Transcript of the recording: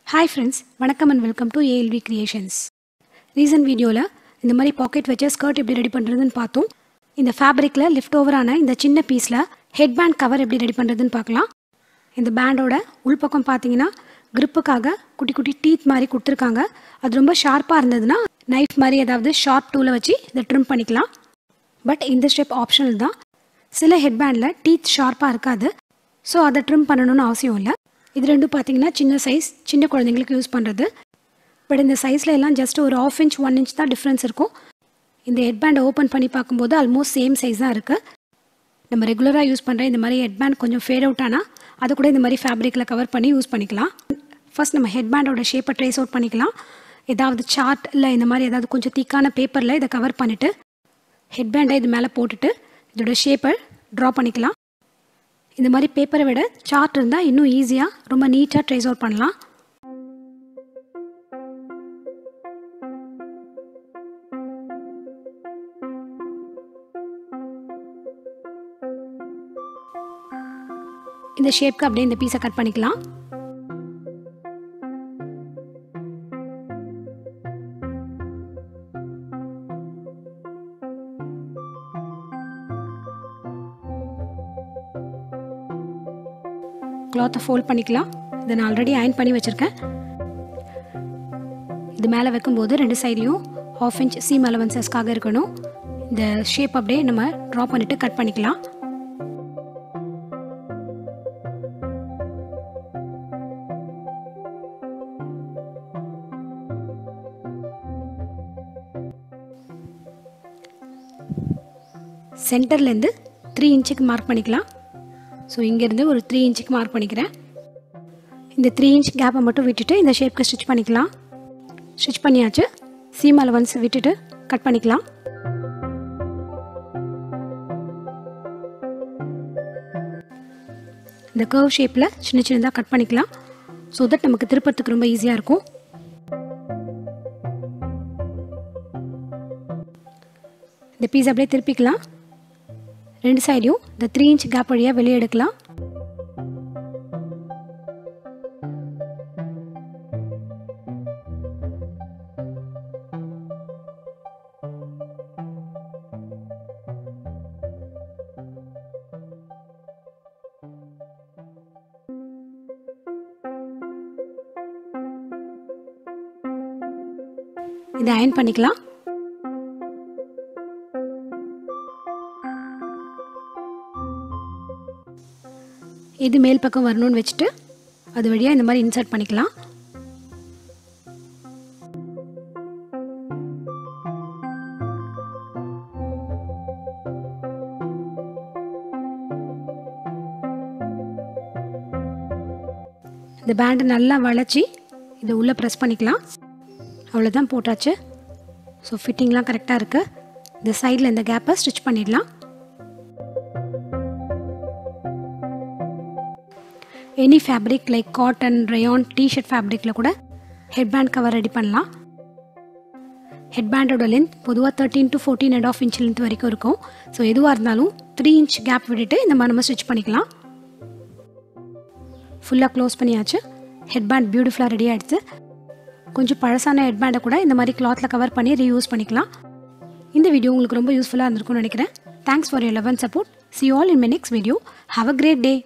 Hi friends, வணக்கம் and welcome to ALV Creations. Recent videoல இந்த மாதிரி பாக்கெட் வச்ச ஸ்கர்ட் எப்படி ரெடி பண்றதுன்னு பார்த்தோம். இந்த ஃபேப்ரிக்ல லிஃப்ட் ஓவரான இந்த சின்ன பீஸ்ல ஹெட்பேண்ட் கவர் எப்படி ரெடி பண்றதுன்னு பார்க்கலாம். இந்த பேண்டோட உள்பக்கம் பார்த்தீங்கன்னா gripக்காக குட்டி குட்டி டீத் மாதிரி கொடுத்திருக்காங்க. அது ரொம்ப ஷார்ப்பா இருந்ததுன்னா நைஃப் மாதிரி ஏதாவது ஷார்ப் டூல வச்சு இத ட்ரிம் பண்ணிக்கலாம். பட் இந்த ஸ்டெப் ஆப்ஷனல் தான். சில ஹெட்பேண்ட்ல டீத் ஷார்ப்பா இருக்காது. சோ அதை ட்ரிம் பண்ணணும்னு அவசியம் இல்லை. இது ரெண்டும் பார்த்தீங்கன்னா சின்ன சைஸ் சின்ன குழந்தைங்களுக்கு யூஸ் பண்ணுறது. பட் இந்த சைஸில் எல்லாம் ஜஸ்ட் ஒரு 1/2 inch 1 inch தான் டிஃப்ரென்ஸ் இருக்கும். இந்த ஹெட்பேண்டை ஓப்பன் பண்ணி பார்க்கும்போது ஆல்மோஸ்ட் சேம் சைஸ் தான் இருக்குது. நம்ம ரெகுலராக யூஸ் பண்ணுற இந்த மாதிரி ஹெட்பேண்ட் கொஞ்சம் ஃபேட் அவுட் ஆனால் அதை கூட இந்த மாதிரி ஃபேப்ரிக்கில் கவர் பண்ணி யூஸ் பண்ணிக்கலாம். ஃபர்ஸ்ட் நம்ம ஹெட்பேண்டோட ஷேப்பை ட்ரேஸ் அவுட் பண்ணிக்கலாம். ஏதாவது சார்ட் இல்லை இந்த மாதிரி ஏதாவது கொஞ்சம் திக்கான பேப்பரில் இதை கவர் பண்ணிவிட்டு ஹெட்பேண்டை இது மேலே போட்டுட்டு இதோட ஷேப்பை ட்ரா பண்ணிக்கலாம். இந்த மாதிரி பேப்பரை விட சார்ட் இருந்தால் இன்னும் ஈஸியாக ரொம்ப நீட்டாக ட்ரேஸ் அவுட் பண்ணலாம். இந்த ஷேப்க்கு அப்படியே இந்த பீஸை கட் பண்ணிக்கலாம். கிளாத்தை ஃபோல்ட் பண்ணிக்கலாம். இதை நான் ஆல்ரெடி அயர்ன் பண்ணி வச்சுருக்கேன். இது மேலே வைக்கும்போது ரெண்டு சைட்லையும் 1/2 inch சீம் அலவன்சஸ்க்காக இருக்கணும். இந்த ஷேப் அப்படியே நம்ம ட்ரா பண்ணிவிட்டு கட் பண்ணிக்கலாம். சென்டர்லேருந்து 3 inchக்கு மார்க் பண்ணிக்கலாம். ஸோ இங்கேருந்து ஒரு 3 inchக்கு மார்க் பண்ணிக்கிறேன். இந்த 3 inch கேப்பை மட்டும் விட்டுட்டு இந்த ஷேப்க்கு ஸ்டிச் பண்ணிக்கலாம். ஸ்டிச் பண்ணியாச்சு. சீம் அலவன்ஸ் விட்டுட்டு கட் பண்ணிக்கலாம். இந்த கர்வ் ஷேப்பில் சின்ன சின்னதாக கட் பண்ணிக்கலாம். ஸோ தட் நமக்கு திருப்பத்துக்கு ரொம்ப ஈஸியாக இருக்கும். இந்த பீஸ் அப்படியே திருப்பிக்கலாம். ரெண்டு சைடையும் இந்த 3 inch கேப் வழியாக வெளியே எடுக்கலாம். இதை அயர்ன் பண்ணிக்கலாம். இது மேல் பக்கம் வரணும்னு வச்சுட்டு அது வழியாக இந்த மாதிரி இன்சர்ட் பண்ணிக்கலாம். இந்த பேண்டை நல்லா வளைச்சி இதை உள்ளே ப்ரெஸ் பண்ணிக்கலாம். அவ்வளோதான், போட்டாச்சு. ஸோ ஃபிட்டிங்லாம் கரெக்டாக இருக்குது. இந்த சைடில் இந்த கேப்பை ஸ்டிச் பண்ணிடலாம். Any fabric like cotton, rayon, T-shirt ஃபேப்ரிக்கில் கூட ஹெட்பேண்ட் கவர் ரெடி பண்ணலாம். ஹெட்பேண்டோட லென்த் பொதுவாக 13 to 14.5 inch லென்த் வரைக்கும் இருக்கும். ஸோ எதுவாக இருந்தாலும் 3 inch கேப் விட்டுட்டு இந்த மாதிரி நம்ம ஸ்டிச் பண்ணிக்கலாம். ஃபுல்லாக க்ளோஸ் பண்ணியாச்சு. ஹெட்பேண்ட் பியூட்டிஃபுல்லாக ரெடி ஆகிடுச்சு. கொஞ்சம் பழசான ஹெட்பேண்டை கூட இந்த மாதிரி கிளாத்தில் கவர் பண்ணி ரீயூஸ் பண்ணிக்கலாம். இந்த வீடியோ உங்களுக்கு ரொம்ப யூஸ்ஃபுல்லாக இருந்திருக்கும்னு நினைக்கிறேன். Thanks for your love and support. See you all in my next video. Have a great day.